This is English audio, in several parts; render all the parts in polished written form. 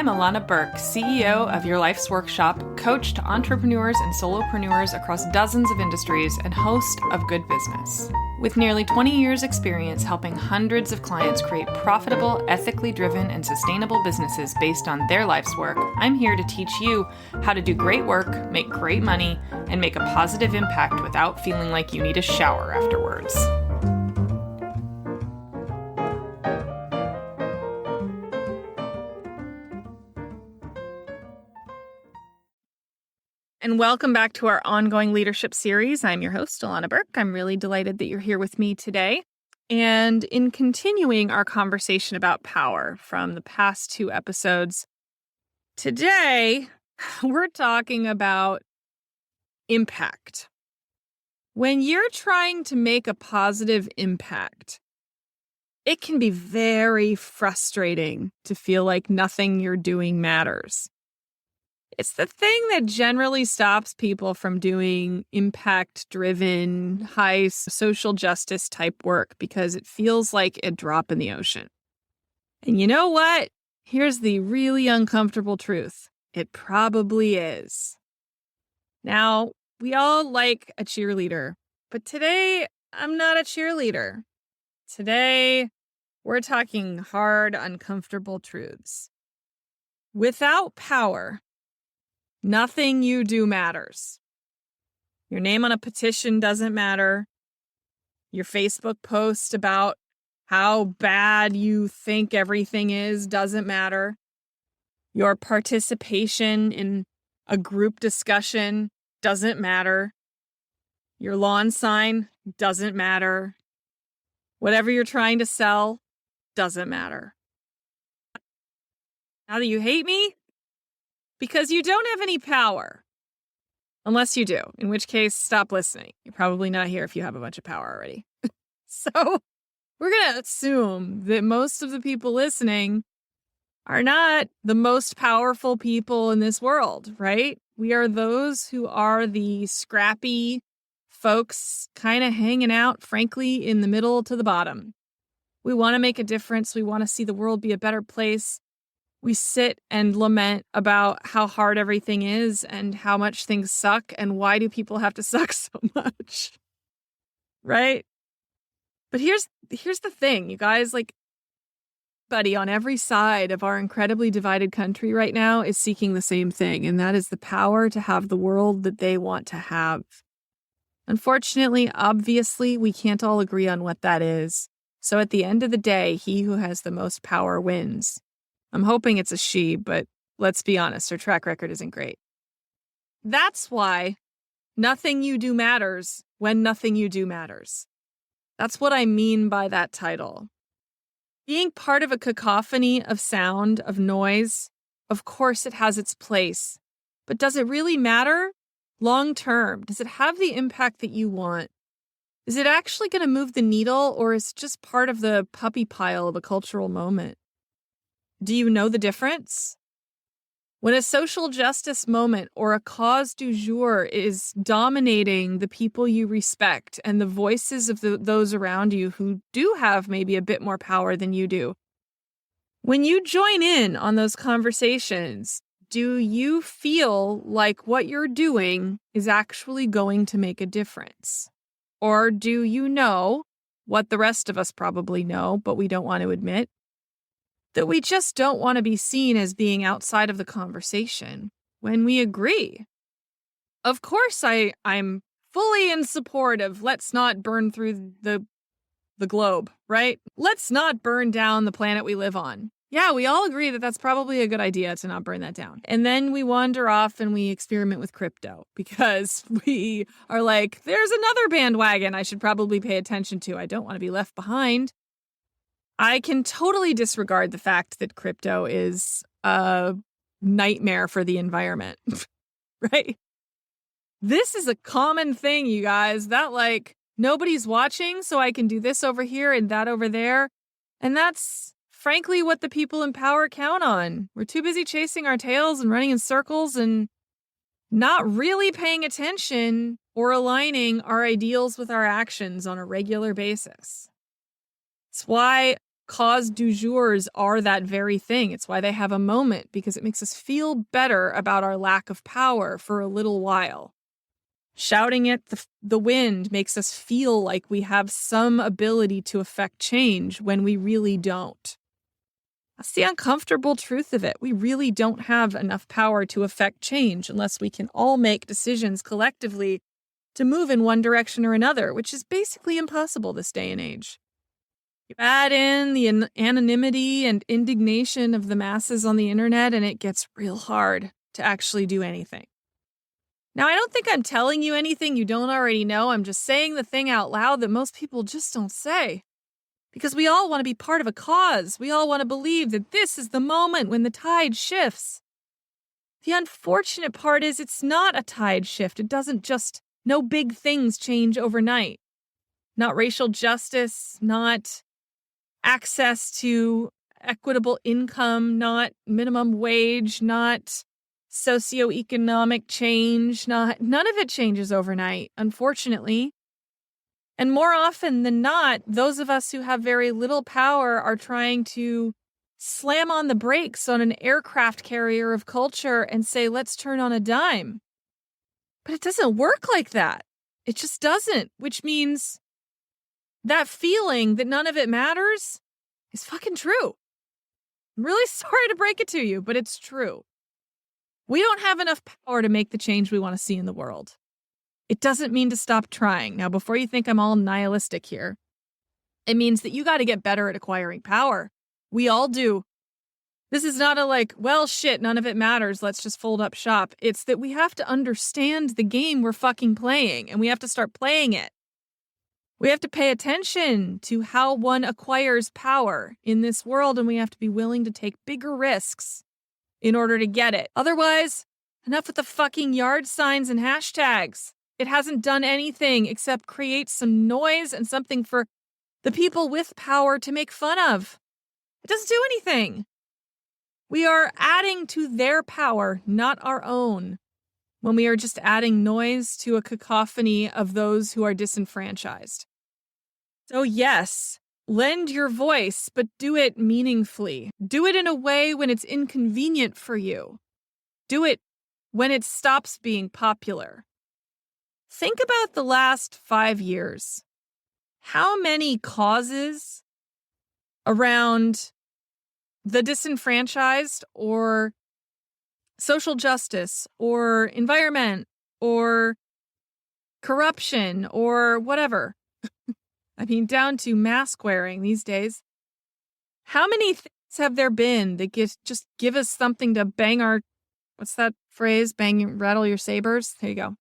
Illana Burk, CEO of Your Life's Workshop, coach to entrepreneurs and solopreneurs across dozens of industries, and host of Good Business. With nearly 20 years' experience helping hundreds of clients create profitable, ethically driven, and sustainable businesses based on their life's work, I'm here to teach you how to do great work, make great money, and make a positive impact without feeling like you need a shower afterwards. And welcome back to our ongoing leadership series. I'm your host, Illana Burk. I'm really delighted that you're here with me today. And in continuing our conversation about power from the past two episodes, today we're talking about impact. When you're trying to make a positive impact, it can be very frustrating to feel like nothing you're doing matters. It's the thing that generally stops people from doing impact-driven, high social justice type work because it feels like a drop in the ocean. And you know what? Here's the really uncomfortable truth. It probably is. Now, we all like a cheerleader, but today I'm not a cheerleader. Today, we're talking hard, uncomfortable truths. Without power, nothing you do matters. Your name on a petition doesn't matter. Your Facebook post about how bad you think everything is doesn't matter. Your participation in a group discussion doesn't matter. Your lawn sign doesn't matter. Whatever you're trying to sell doesn't matter. Now that you hate me, because you don't have any power. Unless you do, in which case, stop listening. You're probably not here if you have a bunch of power already. So we're going to assume that most of the people listening are not the most powerful people in this world, right? We are those who are the scrappy folks kind of hanging out, frankly, in the middle to the bottom. We want to make a difference. We want to see the world be a better place. We sit and lament about how hard everything is and how much things suck and why do people have to suck so much, right? But here's the thing, you guys, like, buddy, on every side of our incredibly divided country right now is seeking the same thing, and that is the power to have the world that they want to have. Unfortunately, obviously, we can't all agree on what that is. So at the end of the day, he who has the most power wins. I'm hoping it's a she, but let's be honest, her track record isn't great. That's why nothing you do matters when nothing you do matters. That's what I mean by that title. Being part of a cacophony of sound, of noise, of course it has its place. But does it really matter long term? Does it have the impact that you want? Is it actually going to move the needle, or is it just part of the puppy pile of a cultural moment? Do you know the difference? When a social justice moment or a cause du jour is dominating the people you respect and the voices of those around you who do have maybe a bit more power than you do, when you join in on those conversations, do you feel like what you're doing is actually going to make a difference? Or do you know what the rest of us probably know, but we don't want to admit? That we just don't want to be seen as being outside of the conversation when we agree. Of course, I'm fully in support of let's not burn through the globe, right? Let's not burn down the planet we live on. Yeah, we all agree that that's probably a good idea to not burn that down. And then we wander off and we experiment with crypto because we are like, there's another bandwagon I should probably pay attention to. I don't want to be left behind. I can totally disregard the fact that crypto is a nightmare for the environment, right? This is a common thing, you guys, that like nobody's watching, so I can do this over here and that over there. And that's frankly what the people in power count on. We're too busy chasing our tails and running in circles and not really paying attention or aligning our ideals with our actions on a regular basis. It's why cause du jours are that very thing. It's why they have a moment, because it makes us feel better about our lack of power for a little while. Shouting at the wind makes us feel like we have some ability to affect change when we really don't. That's the uncomfortable truth of it. We really don't have enough power to affect change unless we can all make decisions collectively to move in one direction or another, which is basically impossible this day and age. You add in the anonymity and indignation of the masses on the internet, and it gets real hard to actually do anything. Now, I don't think I'm telling you anything you don't already know. I'm just saying the thing out loud that most people just don't say. Because we all want to be part of a cause. We all want to believe that this is the moment when the tide shifts. The unfortunate part is it's not a tide shift. It doesn't just, no big things change overnight. Not racial justice, not access to equitable income, not minimum wage, not socioeconomic change, none of it changes overnight, unfortunately. And more often than not, those of us who have very little power are trying to slam on the brakes on an aircraft carrier of culture and say, let's turn on a dime. But it doesn't work like that. It just doesn't, which means that feeling that none of it matters is fucking true. I'm really sorry to break it to you, but it's true. We don't have enough power to make the change we want to see in the world. It doesn't mean to stop trying. Now, before you think I'm all nihilistic here, it means that you got to get better at acquiring power. We all do. This is not a like, well, shit, none of it matters, let's just fold up shop. It's that we have to understand the game we're fucking playing, and we have to start playing it. We have to pay attention to how one acquires power in this world, and we have to be willing to take bigger risks in order to get it. Otherwise, enough with the fucking yard signs and hashtags. It hasn't done anything except create some noise and something for the people with power to make fun of. It doesn't do anything. We are adding to their power, not our own, when we are just adding noise to a cacophony of those who are disenfranchised. So yes, lend your voice, but do it meaningfully. Do it in a way when it's inconvenient for you. Do it when it stops being popular. Think about the last 5 years. How many causes around the disenfranchised or social justice or environment or corruption or whatever, I mean, down to mask wearing these days, how many things have there been that just give us something to bang our, what's that phrase? Rattle your sabers? There you go.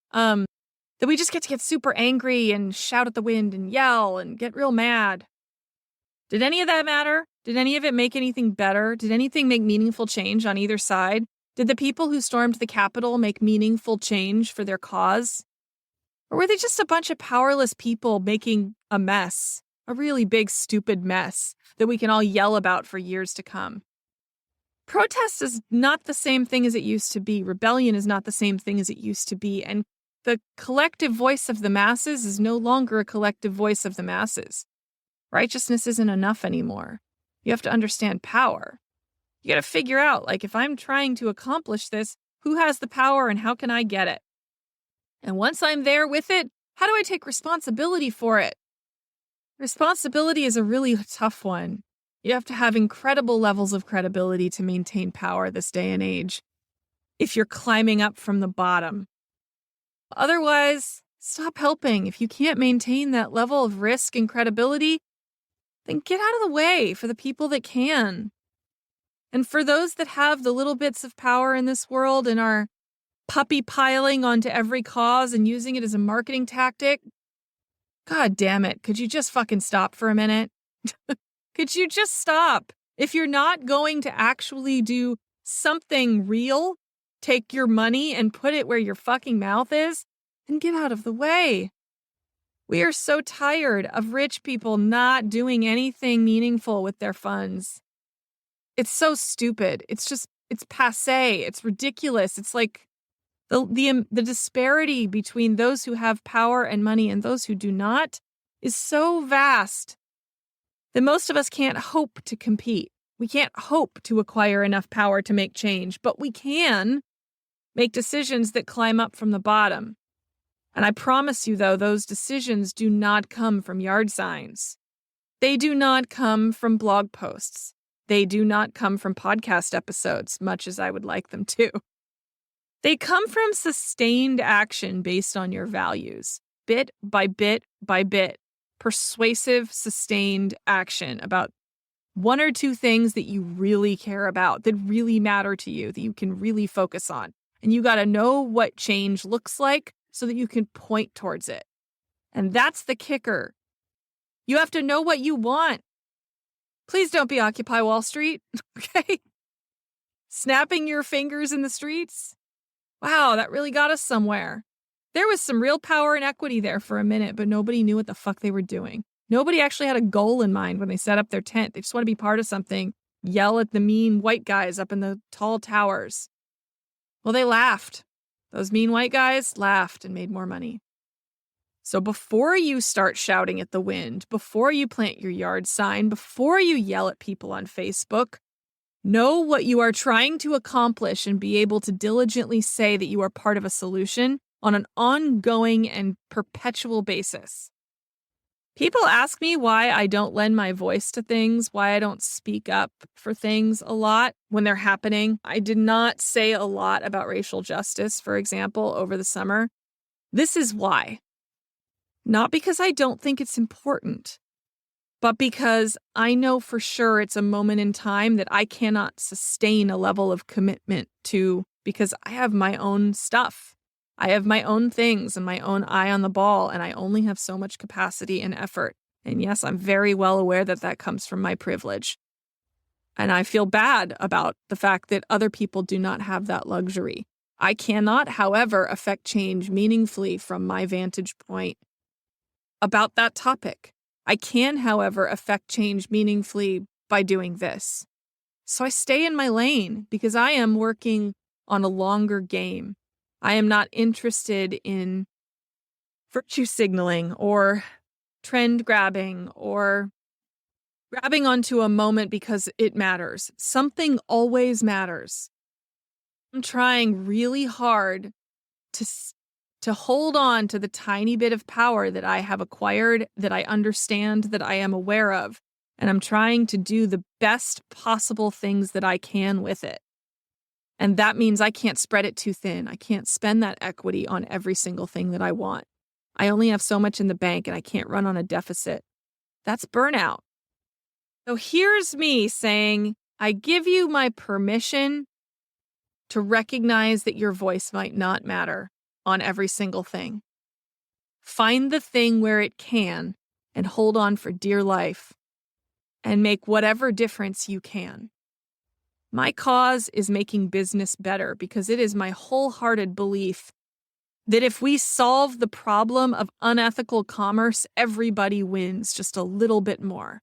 That we just get to get super angry and shout at the wind and yell and get real mad. Did any of that matter? Did any of it make anything better? Did anything make meaningful change on either side? Did the people who stormed the Capitol make meaningful change for their cause? Or were they just a bunch of powerless people making a mess? A really big, stupid mess that we can all yell about for years to come? Protest is not the same thing as it used to be. Rebellion is not the same thing as it used to be. And the collective voice of the masses is no longer a collective voice of the masses. Righteousness isn't enough anymore. You have to understand power. You got to figure out, like, if I'm trying to accomplish this, who has the power and how can I get it? And once I'm there with it, how do I take responsibility for it? Responsibility is a really tough one. You have to have incredible levels of credibility to maintain power this day and age if you're climbing up from the bottom. Otherwise, stop helping. If you can't maintain that level of risk and credibility, then get out of the way for the people that can. And for those that have the little bits of power in this world and are puppy piling onto every cause and using it as a marketing tactic, God damn it, could you just fucking stop for a minute? Could you just stop? If you're not going to actually do something real, take your money and put it where your fucking mouth is, then get out of the way. We are so tired of rich people not doing anything meaningful with their funds. It's so stupid. It's passé. It's ridiculous. It's like the disparity between those who have power and money and those who do not is so vast then most of us can't hope to compete. We can't hope to acquire enough power to make change, but we can make decisions that climb up from the bottom. And I promise you, though, those decisions do not come from yard signs. They do not come from blog posts. They do not come from podcast episodes, much as I would like them to. They come from sustained action based on your values, bit by bit by bit, persuasive, sustained action about one or two things that you really care about, that really matter to you, that you can really focus on. And you got to know what change looks like so that you can point towards it. And that's the kicker. You have to know what you want. Please don't be Occupy Wall Street, okay? Snapping your fingers in the streets. Wow, that really got us somewhere. There was some real power and equity there for a minute, but nobody knew what the fuck they were doing. Nobody actually had a goal in mind when they set up their tent. They just want to be part of something, yell at the mean white guys up in the tall towers. Well, they laughed. Those mean white guys laughed and made more money. So before you start shouting at the wind, before you plant your yard sign, before you yell at people on Facebook, know what you are trying to accomplish and be able to diligently say that you are part of a solution on an ongoing and perpetual basis. People ask me why I don't lend my voice to things, why I don't speak up for things a lot when they're happening. I did not say a lot about racial justice, for example, over the summer. This is why. Not because I don't think it's important, but because I know for sure it's a moment in time that I cannot sustain a level of commitment to because I have my own stuff. I have my own things and my own eye on the ball, and I only have so much capacity and effort. And yes, I'm very well aware that that comes from my privilege. And I feel bad about the fact that other people do not have that luxury. I cannot, however, affect change meaningfully from my vantage point about that topic. I can, however, affect change meaningfully by doing this. So I stay in my lane because I am working on a longer game. I am not interested in virtue signaling or trend grabbing or grabbing onto a moment because it matters. Something always matters. I'm trying really hard to hold on to the tiny bit of power that I have acquired, that I understand, that I am aware of, and I'm trying to do the best possible things that I can with it. And that means I can't spread it too thin. I can't spend that equity on every single thing that I want. I only have so much in the bank and I can't run on a deficit. That's burnout. So here's me saying, I give you my permission to recognize that your voice might not matter on every single thing. Find the thing where it can and hold on for dear life and make whatever difference you can. My cause is making business better because it is my wholehearted belief that if we solve the problem of unethical commerce, everybody wins just a little bit more.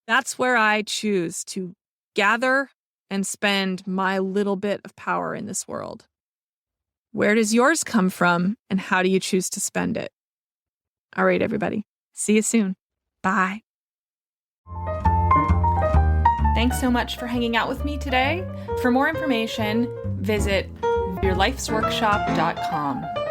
That's where I choose to gather and spend my little bit of power in this world. Where does yours come from, and how do you choose to spend it? All right, everybody. See you soon. Bye. Thanks so much for hanging out with me today. For more information, visit yourlifesworkshop.com.